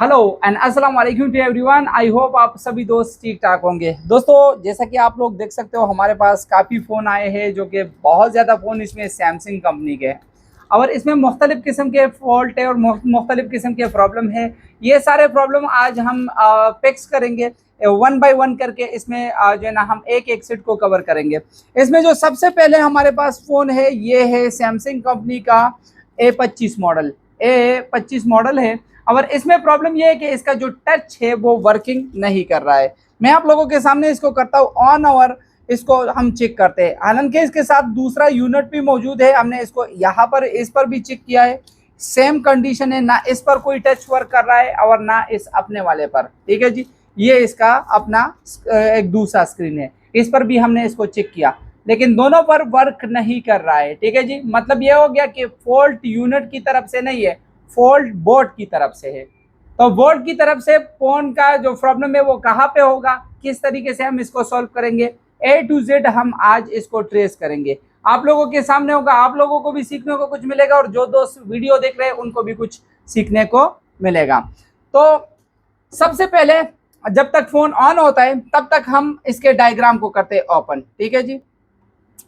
Hello and अस्सलाम वालेकुम to everyone. I hope आप सभी दोस्त ठीक ठाक होंगे। दोस्तों जैसा कि आप लोग देख सकते हो हमारे पास काफ़ी फ़ोन आए हैं जो कि बहुत ज़्यादा फ़ोन इसमें सैमसंग कंपनी के हैं और इसमें मुख्तलिफ़ किस्म के फॉल्ट है और मुख्तलिफ़ किस्म के प्रॉब्लम है। ये सारे प्रॉब्लम आज हम फिक्स करेंगे वन बाय वन करके। इसमें जो है ना हम एक एक सेट को कवर करेंगे। इसमें जो सबसे पहले हमारे पास फ़ोन है ये है सैमसंग कंपनी का A25 मॉडल। A25 मॉडल है और इसमें प्रॉब्लम ये है कि इसका जो टच है वो वर्किंग नहीं कर रहा है। मैं आप लोगों के सामने इसको करता हूँ ऑन और इसको हम चेक करते हैं। हालांकि इसके साथ दूसरा यूनिट भी मौजूद है, हमने इसको यहाँ पर इस पर भी चेक किया है, सेम कंडीशन है, ना इस पर कोई टच वर्क कर रहा है और ना इस अपने वाले पर। ठीक है जी, ये इसका अपना एक दूसरा स्क्रीन है, इस पर भी हमने इसको चेक किया लेकिन दोनों पर वर्क नहीं कर रहा है। ठीक है जी, मतलब ये हो गया कि फॉल्ट यूनिट की तरफ से नहीं है, फॉल्ट बोर्ड की तरफ से है। तो बोर्ड की तरफ से फोन का जो प्रॉब्लम है वो कहाँ पे होगा, किस तरीके से हम इसको सॉल्व करेंगे, A to Z हम आज इसको ट्रेस करेंगे। आप लोगों के सामने होगा, आप लोगों को भी सीखने को कुछ मिलेगा और जो दोस्त वीडियो देख रहे हैं उनको भी कुछ सीखने को मिलेगा। तो सबसे पहले जब तक फोन ऑन होता है तब तक हम इसके डायग्राम को करते हैं ओपन। ठीक है जी,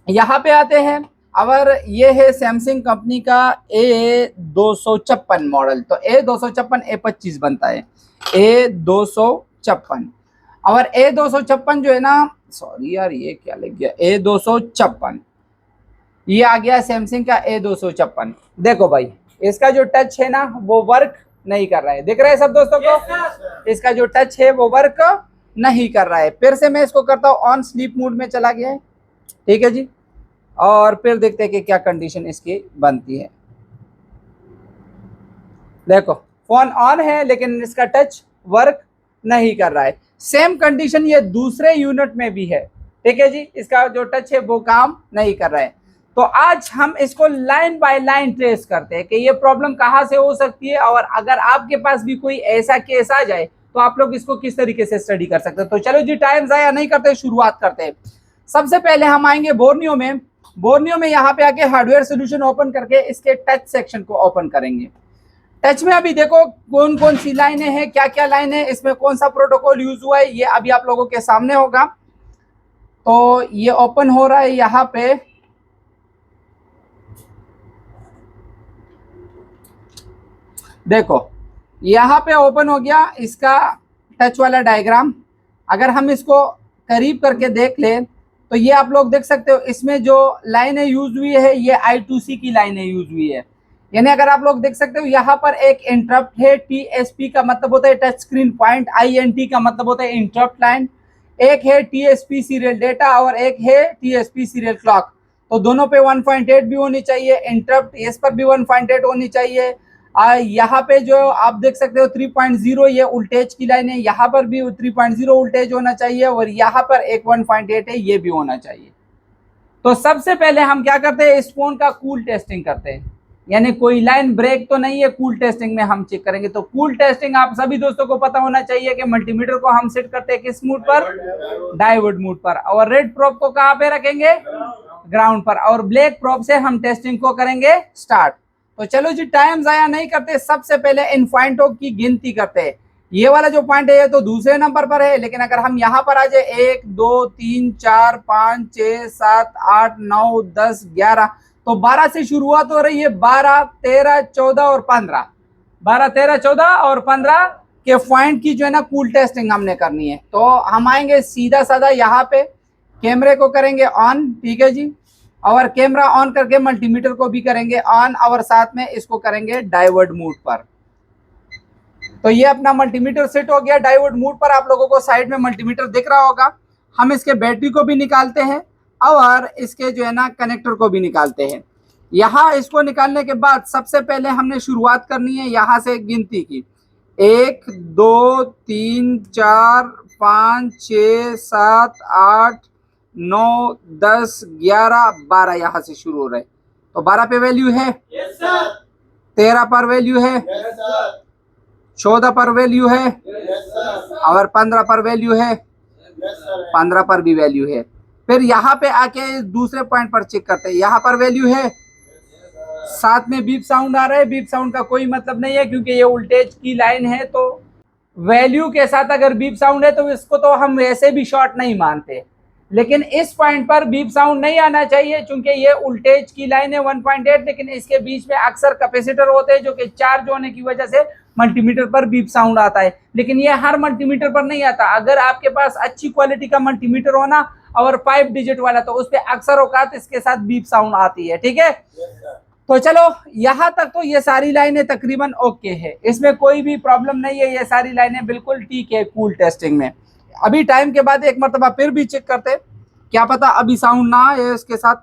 यहाँ पे आते हैं और ये है सैमसंग कंपनी का A256 मॉडल। तो A256 A25 बनता है, A256 और A256 जो है ना, सॉरी यार ये क्या लग गया, A256 ये आ गया सैमसंग का A256। देखो भाई इसका जो टच है ना वो वर्क नहीं कर रहा है, दिख रहा है सब दोस्तों को? इसका जो टच है वो वर्क नहीं कर रहा है। फिर से मैं इसको करता हूँ ऑन, स्लीप मोड में चला गया है। ठीक है जी, और फिर देखते हैं कि क्या कंडीशन इसकी बनती है। देखो फोन ऑन है लेकिन इसका टच वर्क नहीं कर रहा है। सेम कंडीशन ये दूसरे यूनिट में भी है। ठीक है जी, इसका जो टच है वो काम नहीं कर रहा है। तो आज हम इसको लाइन बाय लाइन ट्रेस करते हैं कि ये प्रॉब्लम कहाँ से हो सकती है और अगर आपके पास भी कोई ऐसा केस आ जाए तो आप लोग इसको किस तरीके से स्टडी कर सकते हैं। तो चलो जी टाइम ज़ाया नहीं करते, शुरुआत करते हैं। सबसे पहले हम आएंगे बोर्नियो में। बोर्नियो में यहाँ पे आके हार्डवेयर सोल्यूशन ओपन करके इसके टच सेक्शन को ओपन करेंगे। टच में अभी देखो कौन कौन सी लाइनें हैं, क्या क्या लाइन है, इसमें कौन सा प्रोटोकॉल यूज हुआ है, ये अभी आप लोगों के सामने होगा। तो ये ओपन हो रहा है यहाँ पे। देखो यहाँ पे ओपन हो गया इसका टच वाला डायग्राम। अगर हम इसको करीब करके देख लें तो ये आप लोग देख सकते हो, इसमें जो लाइनें यूज हुई है ये I2C की लाइनें यूज हुई है। यानी अगर आप लोग देख सकते हो यहाँ पर एक इंटरप्ट है, TSP का मतलब होता है टच स्क्रीन पॉइंट, INT का मतलब होता है इंटरप्ट लाइन, एक है TSP सीरियल डेटा और एक है TSP सीरियल क्लॉक। तो दोनों पे 1.8 भी होनी चाहिए, इंटरप्ट इस पर भी 1.8 होनी चाहिए। यहाँ पे जो आप देख सकते हो 3.0 ये उल्टेज की लाइन है, यहाँ पर भी 3.0 उल्टेज होना चाहिए और यहाँ पर एक 1.8 है, ये भी होना चाहिए। तो सबसे पहले हम क्या करते हैं, इस फोन का कूल टेस्टिंग करते हैं। यानी कोई लाइन ब्रेक तो नहीं है, कूल टेस्टिंग में हम चेक करेंगे। तो कूल टेस्टिंग आप सभी दोस्तों को पता होना चाहिए कि मल्टीमीटर को हम सेट करते हैं किस मोड पर, डायोड मोड पर, और रेड प्रोब को कहाँ पे रखेंगे, ग्राउंड पर, और ब्लैक प्रोब से हम टेस्टिंग को करेंगे स्टार्ट। तो चलो जी टाइम जाया नहीं करते, सबसे पहले इन पॉइंटों की गिनती करते हैं। ये वाला जो पॉइंट है ये तो दूसरे नंबर पर है, लेकिन अगर हम यहाँ पर आ जाए 1 2 3 4 5 6 7 8 9 10 11, तो 12 से शुरुआत हो रही है, 12 13 14 और 15, 12 13 14 और 15 के पॉइंट की जो है ना कूल टेस्टिंग हमने करनी है। तो हम आएंगे सीधा साधा यहाँ पे, कैमरे को करेंगे ऑन। ठीक है जी, और कैमरा ऑन करके मल्टीमीटर को भी करेंगे ऑन और साथ में इसको करेंगे डायोड मोड पर। तो ये अपना मल्टीमीटर सेट हो गया डायोड मोड पर। आप लोगों को साइड में मल्टीमीटर दिख रहा होगा। हम इसके बैटरी को भी निकालते हैं और इसके जो है ना कनेक्टर को भी निकालते हैं। यहाँ इसको निकालने के बाद सबसे पहले हमने शुरुआत करनी है यहाँ से गिनती की, 1 2 3 4 5 6 7 8 9 10 11 12 यहाँ से शुरू हो रहे। तो 12 पे वैल्यू है, 13 पर वैल्यू है, 14 पर वैल्यू है और 15 पर वैल्यू है, 15 पर भी वैल्यू है। फिर यहाँ पे आके दूसरे पॉइंट पर चेक करते हैं, यहाँ पर वैल्यू है, साथ में बीप साउंड आ रहा है। बीप साउंड का कोई मतलब नहीं है क्योंकि ये वोल्टेज की लाइन है, तो वैल्यू के साथ अगर बीप साउंड है तो इसको तो हम वैसे भी शॉर्ट नहीं मानते, लेकिन इस पॉइंट पर बीप साउंड नहीं आना चाहिए क्योंकि ये वोल्टेज की लाइन है 1.8, लेकिन इसके बीच में अक्सर कैपेसिटर होते हैं जो कि चार्ज होने की वजह से मल्टीमीटर पर बीप साउंड आता है, लेकिन ये हर मल्टीमीटर पर नहीं आता। अगर आपके पास अच्छी क्वालिटी का मल्टीमीटर हो ना और 5 डिजिट वाला, तो उस पर अक्सर औकात इसके साथ बीप साउंड आती है। ठीक है, तो चलो यहां तक तो ये सारी लाइनें तकरीबन ओके है, इसमें कोई भी प्रॉब्लम नहीं है, ये सारी लाइनें बिल्कुल ठीक है कूल टेस्टिंग में। अभी टाइम के बाद एक मरतबा फिर भी चेक करते, क्या पता अभी साउंड ना आए इसके साथ।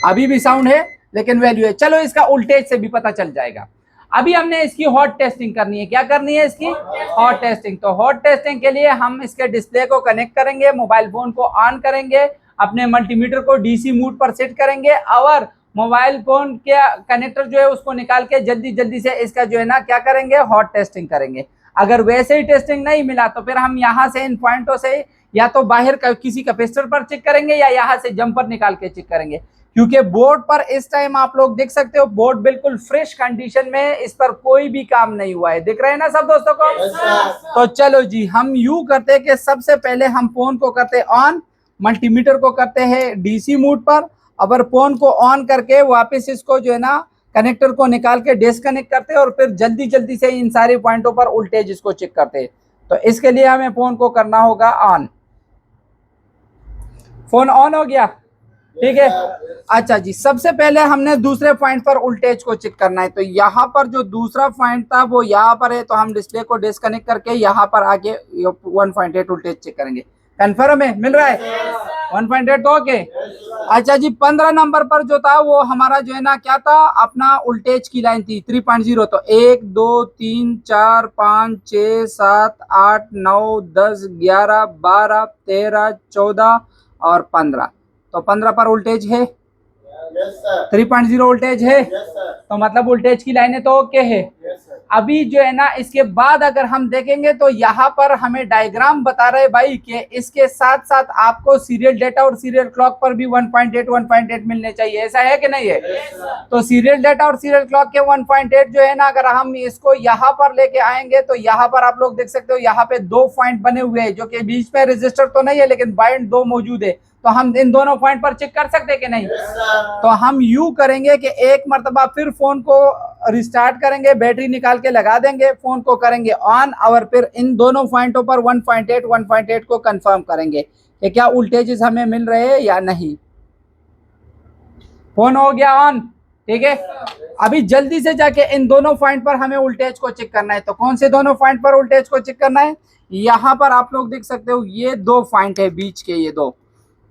अभी भी साउंड है लेकिन वैल्यू है। चलो इसका वोल्टेज से भी पता चल जाएगा। अभी हमने इसकी हॉट टेस्टिंग करनी है। क्या करनी है इसकी? Hot testing. तो हॉट टेस्टिंग के लिए हम इसके डिस्प्ले को कनेक्ट करेंगे, मोबाइल फोन को ऑन करेंगे, अपने मल्टीमीटर को डीसी मोड पर सेट करेंगे और मोबाइल फोन के कनेक्टर जो है उसको निकाल के जल्दी जल्दी से इसका जो है ना क्या करेंगे, हॉट टेस्टिंग करेंगे। अगर वैसे ही टेस्टिंग नहीं मिला तो फिर हम यहाँ से इन पॉइंटों से या तो बाहर किसी कैपेसिटर पर चेक करेंगे या यहाँ से जंपर निकाल के चेक करेंगे, क्योंकि बोर्ड पर इस टाइम आप लोग देख सकते हो बोर्ड बिल्कुल फ्रेश कंडीशन में, इस पर कोई भी काम नहीं हुआ है। दिख रहे हैं ना सब दोस्तों को? तो चलो जी, हम यू करते हैं कि सबसे पहले हम फोन को करते ऑन, मल्टीमीटर को करते हैं डीसी मोड पर, अगर फोन को ऑन करके वापस इसको जो है ना कनेक्टर को निकाल के डिस्कनेक्ट करते हैं और फिर जल्दी जल्दी से इन सारे पॉइंटों पर वोल्टेज इसको चेक करते हैं। तो इसके लिए हमें फोन को करना होगा ऑन। फोन ऑन हो गया, ठीक है। अच्छा जी, सबसे पहले हमने दूसरे पॉइंट पर वोल्टेज को चेक करना है। तो यहाँ पर जो दूसरा पॉइंट था वो यहाँ पर है, तो हम डिस्प्ले को डिस्कनेक्ट करके यहाँ पर आके 1.8 वोल्टेज चेक करेंगे। कंफर्म है? मिल रहा है 1.8? तो ओके। अच्छा जी, 15 नंबर पर जो था वो हमारा जो है ना क्या था, अपना वोल्टेज की लाइन थी 3.0। तो 1 2 3 4 5 6 7 8 9 10 11 12 13 14 और 15। तो 15 पर वोल्टेज है, 3.0 वोल्टेज है, तो मतलब वोल्टेज की लाइनें तो ओके है। अभी जो है ना इसके बाद अगर हम देखेंगे तो यहाँ पर हमें डायग्राम बता रहे भाई कि इसके साथ साथ आपको सीरियल डेटा और सीरियल क्लॉक पर भी 1.8 मिलने चाहिए। ऐसा है कि नहीं है? तो सीरियल डेटा और सीरियल क्लॉक के 1.8 जो है ना, अगर हम इसको यहाँ पर लेके आएंगे तो यहाँ पर आप लोग देख सकते हो यहाँ पे 2 पॉइंट बने हुए हैं, जो कि बीच में रजिस्टर तो नहीं है लेकिन बाइंड 2 मौजूद है। तो हम इन दोनों पॉइंट पर चेक कर सकते हैं कि नहीं? तो हम यू करेंगे कि एक मरतबा फिर फोन को रिस्टार्ट करेंगे, बैटरी निकाल के लगा देंगे, फोन को करेंगे ऑन और फिर इन दोनों पॉइंटों पर 1.8 को कंफर्म करेंगे कि क्या वोल्टेजेस हमें मिल रहे हैं या नहीं। फोन हो गया ऑन, ठीक है। अभी जल्दी से जाके इन दोनों पॉइंट पर हमें वोल्टेज को चेक करना है। तो कौन से दोनों पॉइंट पर वोल्टेज को चेक करना है? यहाँ पर आप लोग देख सकते हो ये 2 पॉइंट है बीच के, ये 2।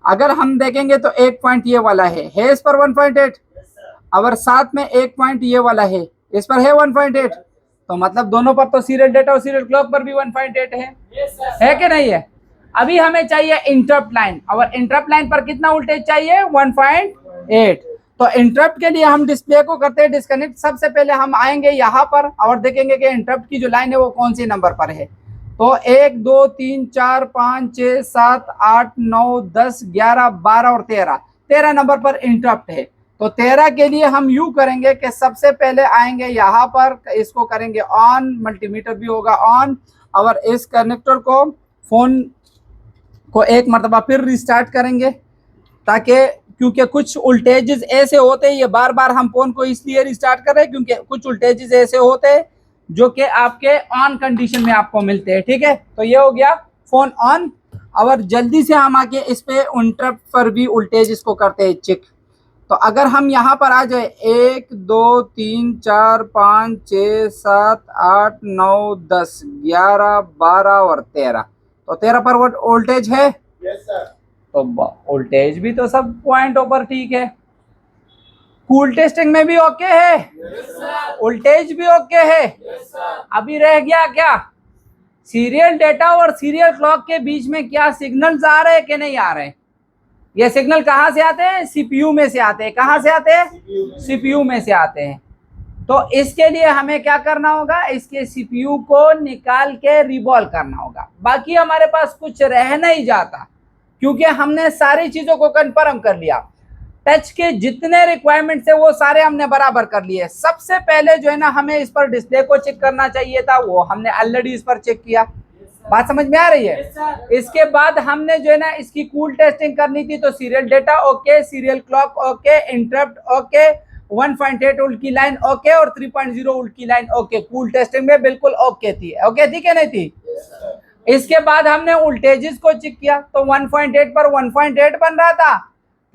अगर हम देखेंगे तो एक पॉइंट ये वाला है इस पर 1.8, और साथ में एक पॉइंट ये वाला है, इस पर है 1.8। तो मतलब दोनों पर तो सीरियल डेटा और सीरियल क्लॉक पर भी 1.8 है कि नहीं है? अभी हमें चाहिए इंटरप्ट लाइन, और इंटरप्ट लाइन पर कितना वोल्टेज चाहिए? 1.8। तो इंटरप्ट के लिए हम डिस्प्ले को करते हैं डिस्कनेक्ट। सबसे पहले हम आएंगे यहाँ पर और देखेंगे कि इंटरप्ट की जो लाइन है वो कौन सी नंबर पर है। तो 1 2 3 4 5 6 7 8 9 10 11 12 और 13 नंबर पर इंटरप्ट है। तो 13 के लिए हम यू करेंगे कि सबसे पहले आएंगे यहाँ पर, इसको करेंगे ऑन, मल्टीमीटर भी होगा ऑन, और इस कनेक्टर को फोन को एक मरतबा फिर रिस्टार्ट करेंगे, ताकि क्योंकि कुछ वोल्टेजेस ऐसे होते हैं, ये बार बार हम फोन को इसलिए रिस्टार्ट कर रहे हैं क्योंकि कुछ वोल्टेजेस ऐसे होते हैं जो कि आपके ऑन कंडीशन में आपको मिलते हैं, ठीक है। तो ये हो गया फोन ऑन, और जल्दी से हम आके इस पे इंटरप्ट पर भी वोल्टेज इसको करते हैं चेक। तो अगर हम यहाँ पर आ जाए 1 2 3 4 5 6 7 8 9 10 11 12 और 13, तो 13 पर वोल्टेज है। तो वोल्टेज भी तो सब पॉइंटों पर ठीक है, कूल टेस्टिंग में भी ओके है, वोल्टेज भी ओके है। अभी रह गया क्या? सीरियल डेटा और सीरियल क्लॉक के बीच में क्या सिग्नल्स आ रहे हैं कि नहीं आ रहे हैं? ये सिग्नल कहाँ से आते हैं? सीपीयू में से आते हैं। कहाँ से आते हैं? सीपीयू में से आते हैं। तो इसके लिए हमें क्या करना होगा? इसके सीपीयू को निकाल के रिवॉल्व करना होगा। बाकी हमारे पास कुछ रह नहीं जाता क्योंकि हमने सारी चीजों को कंफर्म कर लिया। टच के जितने रिक्वायरमेंट्स है वो सारे हमने बराबर कर लिए। सबसे पहले जो है ना हमें इस पर डिस्प्ले को चेक करना चाहिए था, वो हमने ऑलरेडी इस पर चेक किया। बात समझ में आ रही है? इसके बाद हमने जो है ना इसकी कूल टेस्टिंग करनी थी, तो serial data okay, serial clock okay, interrupt okay, 1.8 volt की लाइन ओके और 3.0 वोल्ट की लाइन ओके। कूल टेस्टिंग में बिल्कुल ओके थी। ओके थी क्या नहीं थी? इसके बाद हमने वोल्टेजेस को चेक किया, तो 1.8 पर 1.8 बन रहा था,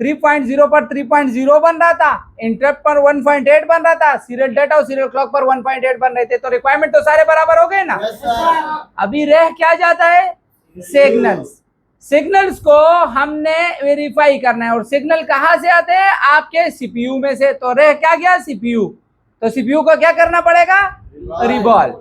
3.0 पर 3.0 बन रहा था, इंटरप्ट पर 1.8 बन रहा था, सीरियल डेटा और सीरियल क्लॉक पर 1.8 बन रहे थे। तो रिक्वायरमेंट तो सारे बराबर हो गए ना। अभी रह क्या जाता है? सिग्नल्स। सिग्नल्स को हमने वेरीफाई करना है, और सिग्नल कहां से आते हैं? आपके सीपीयू में से। तो रह क्या गया? सीपीयू। तो सीपीयू को क्या करना पड़ेगा? रिवॉल्व।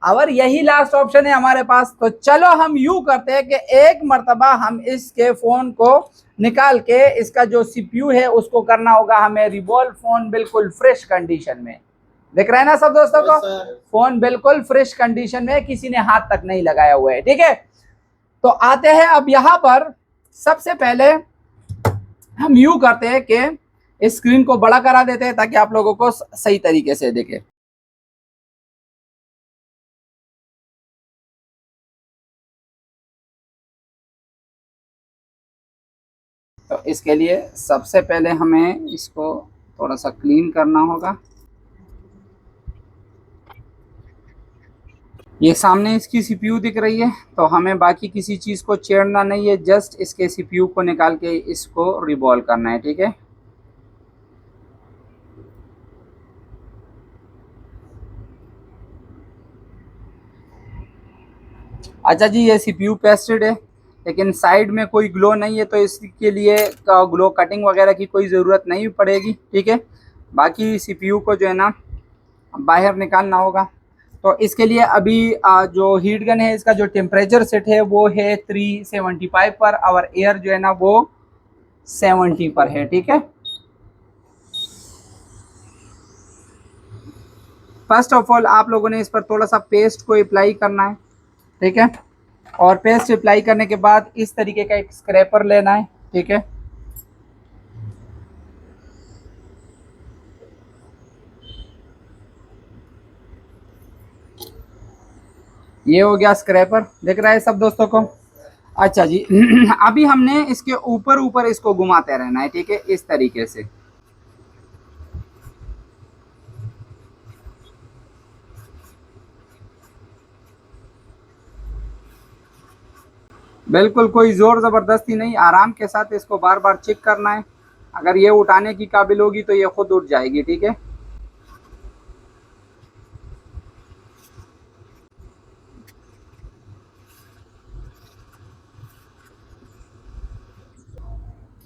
और यही लास्ट ऑप्शन है हमारे पास। तो चलो हम यू करते हैं कि एक मर्तबा हम इसके फोन को निकाल के इसका जो सीपीयू है उसको करना होगा हमें रिवॉल्व। फोन बिल्कुल फ्रेश कंडीशन में दिख रहा है ना सब दोस्तों को? फोन बिल्कुल फ्रेश कंडीशन में, किसी ने हाथ तक नहीं लगाया हुआ है। ठीक है, तो आते हैं अब यहां पर। सबसे पहले हम यू करते हैं कि इस स्क्रीन को बड़ा करा देते हैं ताकि आप लोगों को सही तरीके से दिखे। तो इसके लिए सबसे पहले हमें इसको थोड़ा सा क्लीन करना होगा। ये सामने इसकी सीपीयू दिख रही है, तो हमें बाकी किसी चीज़ को छेड़ना नहीं है, जस्ट इसके सीपीयू को निकाल के इसको रिवॉल्व करना है। ठीक है, अच्छा जी, ये सीपीयू पेस्टेड है लेकिन साइड में कोई ग्लो नहीं है, तो इसके लिए ग्लो कटिंग वगैरह की कोई ज़रूरत नहीं पड़ेगी। ठीक है, बाकी सीपीयू को जो है ना बाहर निकालना होगा। तो इसके लिए अभी जो हीट गन है इसका जो टेम्परेचर सेट है वो है 375 पर, और एयर जो है ना वो 70 पर है। ठीक है, फर्स्ट ऑफ ऑल आप लोगों ने इस पर थोड़ा सा पेस्ट को अप्लाई करना है। ठीक है, और पेस्ट अप्लाई करने के बाद इस तरीके का एक स्क्रैपर लेना है। ठीक है, ये हो गया स्क्रैपर, दिख रहा है सब दोस्तों को? अच्छा जी अभी हमने इसके ऊपर ऊपर इसको घुमाते रहना है। ठीक है, इस तरीके से। बिल्कुल कोई जोर जबरदस्ती नहीं, आराम के साथ इसको बार बार चेक करना है। अगर ये उठाने की काबिल होगी तो ये खुद उठ जाएगी। ठीक है,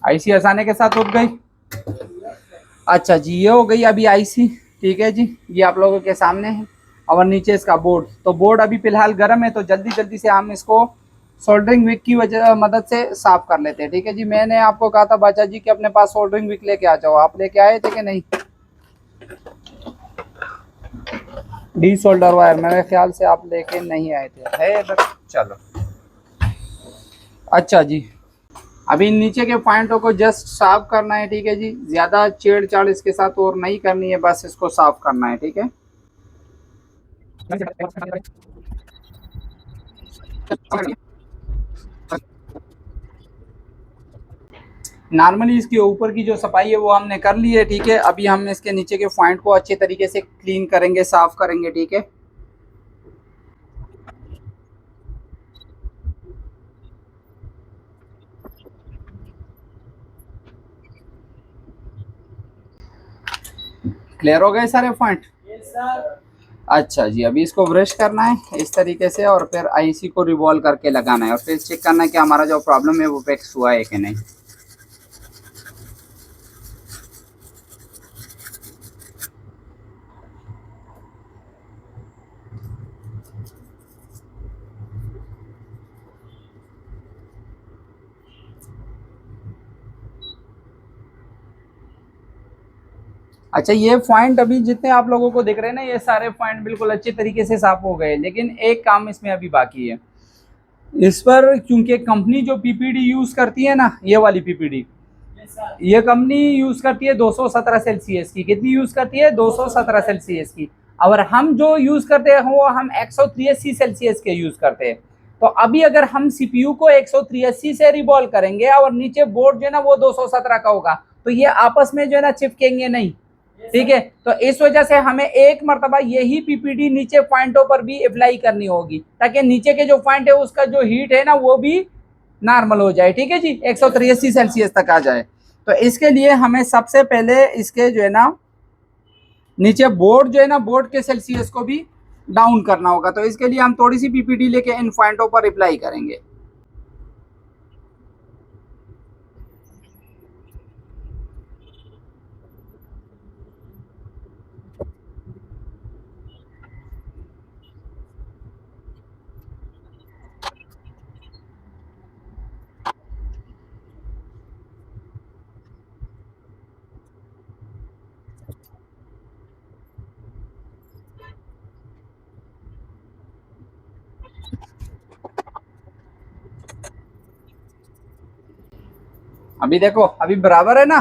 आईसी आसानी के साथ उठ गई। अच्छा जी, ये हो गई अभी आईसी। ठीक है जी, ये आप लोगों के सामने है, और नीचे इसका बोर्ड। तो बोर्ड अभी फिलहाल गर्म है, तो जल्दी जल्दी से हम इसको सोल्डरिंग विक की वजह मदद से साफ कर लेते हैं। ठीक है जी, मैंने आपको कहा था बाचा जी कि अपने पास सोल्डरिंग विक लेके आ जाओ, आप लेके आए थे कि नहीं? डी सोल्डर वायर मेरे ख्याल से आप लेके नहीं आए थे, है इधर? चलो, अच्छा जी, अभी नीचे के पॉइंटों को जस्ट साफ करना है। ठीक है जी, ज्यादा छेड़छाड़ इसके साथ और नहीं करनी है, बस इसको साफ करना है। ठीक है, नॉर्मली इसके ऊपर की जो सफाई है वो हमने कर ली है। ठीक है, अभी हम इसके नीचे के पॉइंट को अच्छे तरीके से क्लीन करेंगे, साफ करेंगे। ठीक है, क्लियर हो गए सारे पॉइंट? अच्छा जी, अभी इसको ब्रश करना है इस तरीके से, और फिर आईसी को रिवॉल्व करके लगाना है, और फिर चेक करना है कि हमारा जो प्रॉब्लम है वो फिक्स हुआ है कि नहीं। अच्छा, ये पॉइंट अभी जितने आप लोगों को दिख रहे हैं ना, ये सारे पॉइंट बिल्कुल अच्छे तरीके से साफ हो गए, लेकिन एक काम इसमें अभी बाकी है। इस पर क्योंकि कंपनी जो पीपीडी यूज करती है ना, ये वाली पीपीडी, ये कंपनी यूज करती है 217 सेल्सियस की। कितनी यूज करती है? 217 सेल्सियस की। और हम जो यूज करते हैं वो हम 183 सेल्सियस के यूज करते हैं। तो अभी अगर हम सीपीयू को 183 से रिवॉल्व करेंगे और नीचे बोर्ड जो है ना वो 217 का होगा, तो ये आपस में जो है ना चिपकेंगे नहीं। ठीक है, तो इस वजह से हमें एक मरतबा यही पीपीडी नीचे पॉइंटों पर भी अप्लाई करनी होगी, ताकि नीचे के जो पॉइंट है उसका जो हीट है ना वो भी नॉर्मल हो जाए। ठीक है जी, 183 सेल्सियस तक आ जाए। तो इसके लिए हमें सबसे पहले इसके जो है ना नीचे बोर्ड जो है ना बोर्ड के सेल्सियस को भी डाउन करना होगा। तो इसके लिए हम थोड़ी सी पीपीडी लेके इन पॉइंटों पर अप्लाई करेंगे। अभी देखो, अभी बराबर है ना।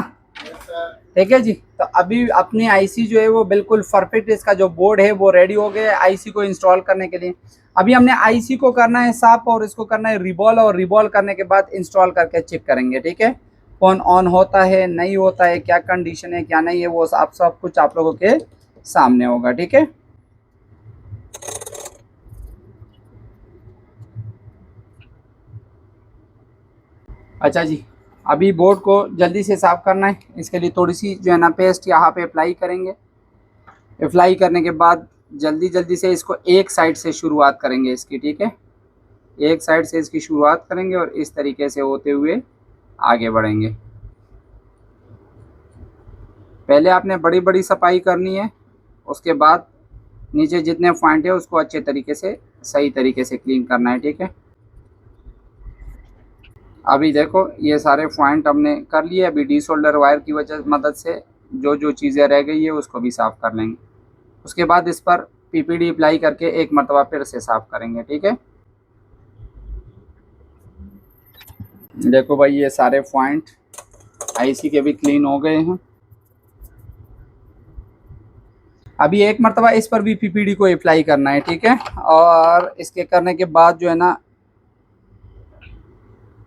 ठीक है जी, तो अभी अपनी आईसी जो है वो बिल्कुल परफेक्ट, इसका जो बोर्ड है वो रेडी हो गया आईसी को इंस्टॉल करने के लिए। अभी हमने आईसी को करना है साफ और इसको करना है रिवॉल्व, और रिवॉल्व करने के बाद इंस्टॉल करके चेक करेंगे। ठीक है, फोन ऑन होता है नहीं होता है, क्या कंडीशन है क्या नहीं है, वो सब कुछ आप लोगों के सामने होगा। ठीक है, अच्छा जी, अभी बोर्ड को जल्दी से साफ करना है। इसके लिए थोड़ी सी जो है ना पेस्ट यहाँ पे अप्लाई करेंगे। अप्लाई करने के बाद जल्दी जल्दी से इसको एक साइड से शुरुआत करेंगे इसकी। ठीक है, एक साइड से इसकी शुरुआत करेंगे और इस तरीके से होते हुए आगे बढ़ेंगे। पहले आपने बड़ी बड़ी सफाई करनी है, उसके बाद नीचे जितने पॉइंट है उसको अच्छे तरीके से सही तरीके से क्लीन करना है। ठीक है, अभी देखो ये सारे पॉइंट हमने कर लिए। अभी डी सोल्डर वायर की वजह मदद से जो जो चीज़ें रह गई है उसको भी साफ़ कर लेंगे। उसके बाद इस पर पीपीडी अप्लाई करके एक मरतबा फिर से साफ़ करेंगे। ठीक है, देखो भाई ये सारे पॉइंट आईसी के भी क्लीन हो गए हैं। अभी एक मरतबा इस पर भी पीपीडी को अप्लाई करना है। ठीक है, और इसके करने के बाद जो है ना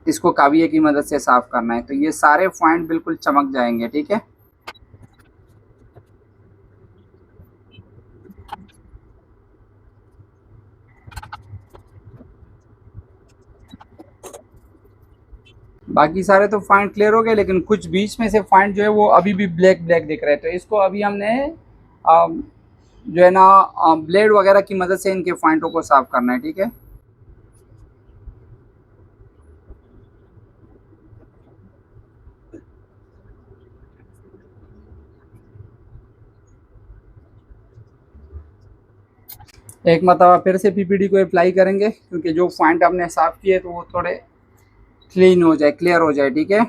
इसको काविये की मदद से साफ करना है, तो ये सारे पॉइंट बिल्कुल चमक जाएंगे। ठीक है, बाकी सारे तो पॉइंट क्लियर हो गए, लेकिन कुछ बीच में से पॉइंट जो है वो अभी भी ब्लैक ब्लैक दिख रहे हैं। तो इसको अभी हमने जो है ना ब्लेड वगैरह की मदद से इनके पॉइंटों को साफ करना है। ठीक है, एक मरतबा फिर से पीपीडी को अप्लाई करेंगे, क्योंकि जो पॉइंट हमने साफ किए तो वो थोड़े क्लीन हो जाए, क्लियर हो जाए। ठीक है,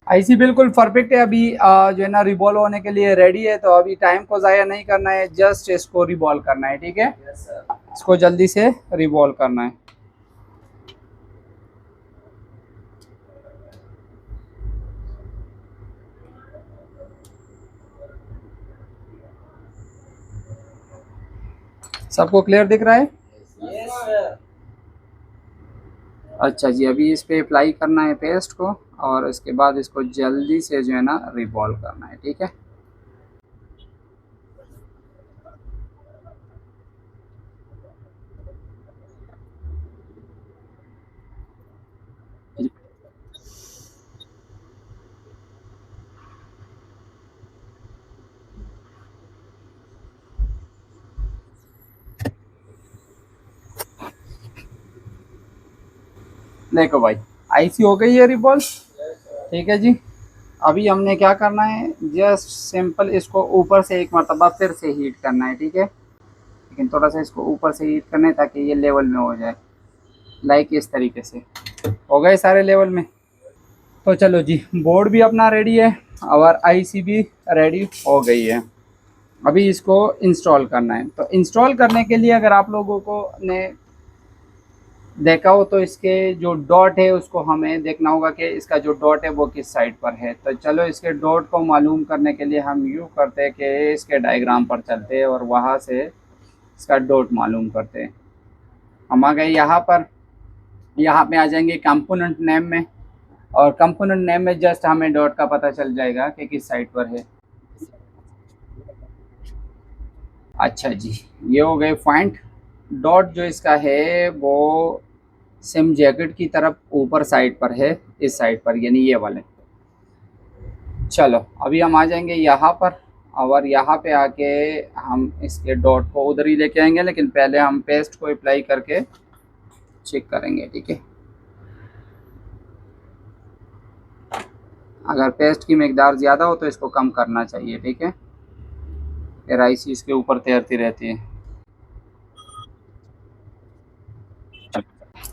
आईसी बिल्कुल परफेक्ट है। अभी जो है ना रिवॉल्व होने के लिए रेडी है, तो अभी टाइम को ज़ाया नहीं करना है, जस्ट इसको रिवॉल्व करना है। ठीक है, इसको जल्दी से रिवॉल्व करना है। सबको क्लियर दिख रहा है? Yes sir. अच्छा जी, अभी इस पे अप्लाई करना है पेस्ट को, और इसके बाद इसको जल्दी से जो है ना रिवॉल्व करना है। ठीक है, देखो भाई आईसी हो गई है रिवॉल्व। ठीक है जी, अभी हमने क्या करना है, जस्ट सिंपल इसको ऊपर से एक मरतबा फिर से हीट करना है। ठीक है, लेकिन थोड़ा सा इसको ऊपर से हीट करना है ताकि ये लेवल में हो जाए, लाइक इस तरीके से। हो गए सारे लेवल में। तो चलो जी, बोर्ड भी अपना रेडी है और आईसी भी रेडी हो गई है। अभी इसको इंस्टॉल करना है। तो इंस्टॉल करने के लिए अगर आप लोगों को ने देखा हो तो इसके जो डॉट है उसको हमें देखना होगा कि इसका जो डॉट है वो किस साइड पर है। तो चलो इसके डॉट को मालूम करने के लिए हम यूँ करते हैं कि इसके डायग्राम पर चलते हैं और वहाँ से इसका डॉट मालूम करते हैं। हम आ गए यहाँ पर, यहाँ पे आ जाएंगे कंपोनेंट नेम में, और कंपोनेंट नेम में जस्ट हमें डॉट का पता चल जाएगा कि किस साइड पर है। अच्छा जी, ये हो गए पॉइंट। डॉट जो इसका है वो सिम जैकेट की तरफ ऊपर साइड पर है, इस साइड पर, यानी ये वाले। चलो अभी हम आ जाएंगे यहाँ पर, और यहाँ पे आके हम इसके डॉट को उधर ही लेके आएंगे, लेकिन पहले हम पेस्ट को अप्लाई करके चेक करेंगे, ठीक है। अगर पेस्ट की मकदार ज़्यादा हो तो इसको कम करना चाहिए, ठीक है, फिर आईसी इसके ऊपर तैरती रहती है।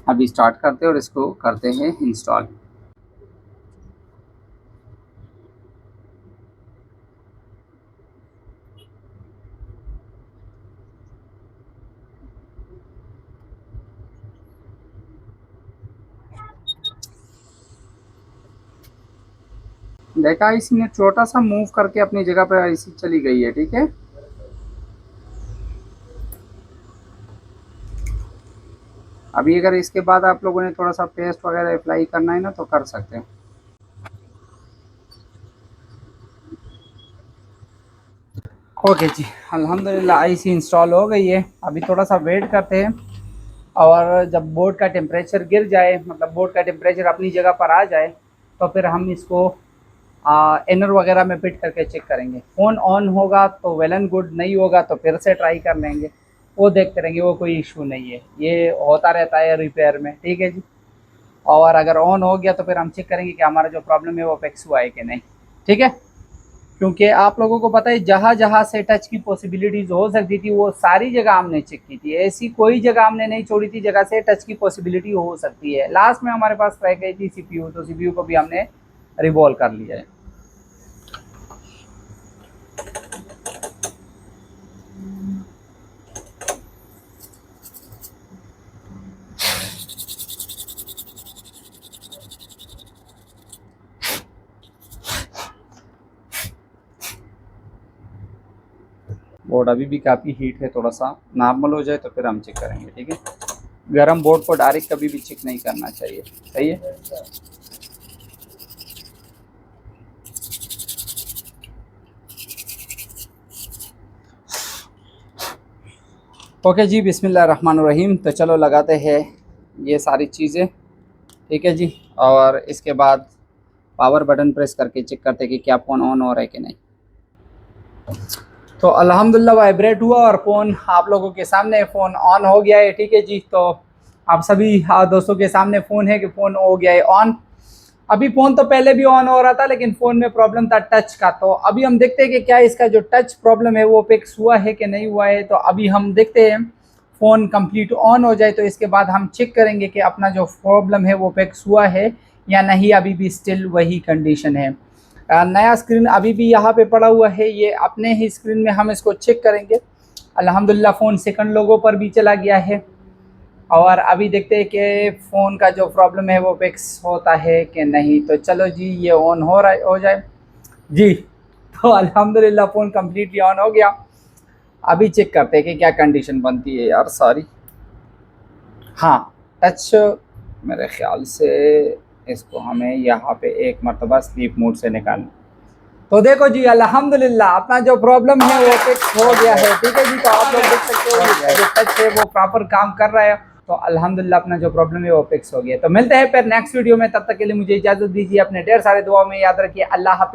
अभी स्टार्ट करते हैं और इसको करते हैं इंस्टॉल। देखा, आईसी ने छोटा सा मूव करके अपनी जगह पर आईसी चली गई है, ठीक है। अभी अगर इसके बाद आप लोगों ने थोड़ा सा पेस्ट वगैरह अप्लाई करना है ना तो कर सकते हैं। ओके जी, अल्हम्दुलिल्लाह आईसी इंस्टॉल हो गई है। अभी थोड़ा सा वेट करते हैं, और जब बोर्ड का टेम्परेचर गिर जाए, मतलब बोर्ड का टेम्परेचर अपनी जगह पर आ जाए, तो फिर हम इसको एनर वगैरह में फिट करके चेक करेंगे। फ़ोन ऑन होगा तो वेल एंड गुड, नहीं होगा तो फिर से ट्राई कर लेंगे, वो देखते रहेंगे, वो कोई इशू नहीं है, ये होता रहता है रिपेयर में, ठीक है जी। और अगर ऑन हो गया तो फिर हम चेक करेंगे कि हमारा जो प्रॉब्लम है वो फिक्स हुआ है कि नहीं, ठीक है। क्योंकि आप लोगों को पता है जहाँ जहाँ से टच की पॉसिबिलिटीज़ हो सकती थी वो सारी जगह हमने चेक की थी, ऐसी कोई जगह हमने नहीं छोड़ी थी जगह से टच की पॉसिबिलिटी हो सकती है। लास्ट में हमारे पास रह गई थी सीपीयू, तो सीपीयू को भी हमने रिवॉल्व कर लिया है। बोर्ड अभी भी काफ़ी हीट है, थोड़ा सा नॉर्मल हो जाए तो फिर हम चेक करेंगे, ठीक है। गर्म बोर्ड को डायरेक्ट कभी भी चेक नहीं करना चाहिए, सही है। ओके जी, बिस्मिल्लाहिर्रहमानिर्रहीम। तो चलो लगाते हैं ये सारी चीज़ें, ठीक है जी। और इसके बाद पावर बटन प्रेस करके चेक करते हैं कि क्या फ़ोन ऑन हो रहा है कि नहीं। तो अल्हम्दुलिल्लाह वाइब्रेट हुआ और फ़ोन आप लोगों के सामने फ़ोन ऑन हो गया है, ठीक है जी। तो आप सभी दोस्तों के सामने फ़ोन है कि फ़ोन हो गया है ऑन। अभी फ़ोन तो पहले भी ऑन हो रहा था, लेकिन फ़ोन में प्रॉब्लम था टच का। तो अभी हम देखते हैं कि क्या इसका जो टच प्रॉब्लम है वो फिक्स हुआ है कि नहीं हुआ है। तो अभी हम देखते हैं, फ़ोन कंप्लीट ऑन हो जाए तो इसके बाद हम चेक करेंगे कि अपना जो प्रॉब्लम है वो फिक्स हुआ है या नहीं, अभी भी स्टिल वही कंडीशन है। नया स्क्रीन अभी भी यहाँ पे पड़ा हुआ है, ये अपने ही स्क्रीन में हम इसको चेक करेंगे। अल्हम्दुलिल्लाह फ़ोन सेकंड लोगो पर भी चला गया है, और अभी देखते हैं कि फ़ोन का जो प्रॉब्लम है वो फिक्स होता है कि नहीं। तो चलो जी, ये ऑन हो रहा है, हो जाए जी। तो अल्हम्दुलिल्लाह फ़ोन कम्प्लीटली ऑन हो गया। अभी चेक करते हैं कि क्या कंडीशन बनती है यार, सॉरी। हाँ, टच मेरे ख्याल से इसको हमें यहाँ पे एक मरतबा स्लीप मोड से निकालना। तो देखो जी, अल्हम्दुलिल्लाह अपना जो प्रॉब्लम है वो फिक्स हो गया है, ठीक है जी। तो आप लोग देख सकते हो जो टच है वो प्रॉपर काम कर रहा है। तो अल्हम्दुलिल्लाह अपना जो प्रॉब्लम है वो फिक्स हो गया। तो मिलते हैं फिर नेक्स्ट वीडियो में, तब तक के लिए मुझे इजाज़त दीजिए। अपने ढेर सारे दुआ में याद रखिए। अल्लाह हाफिज़।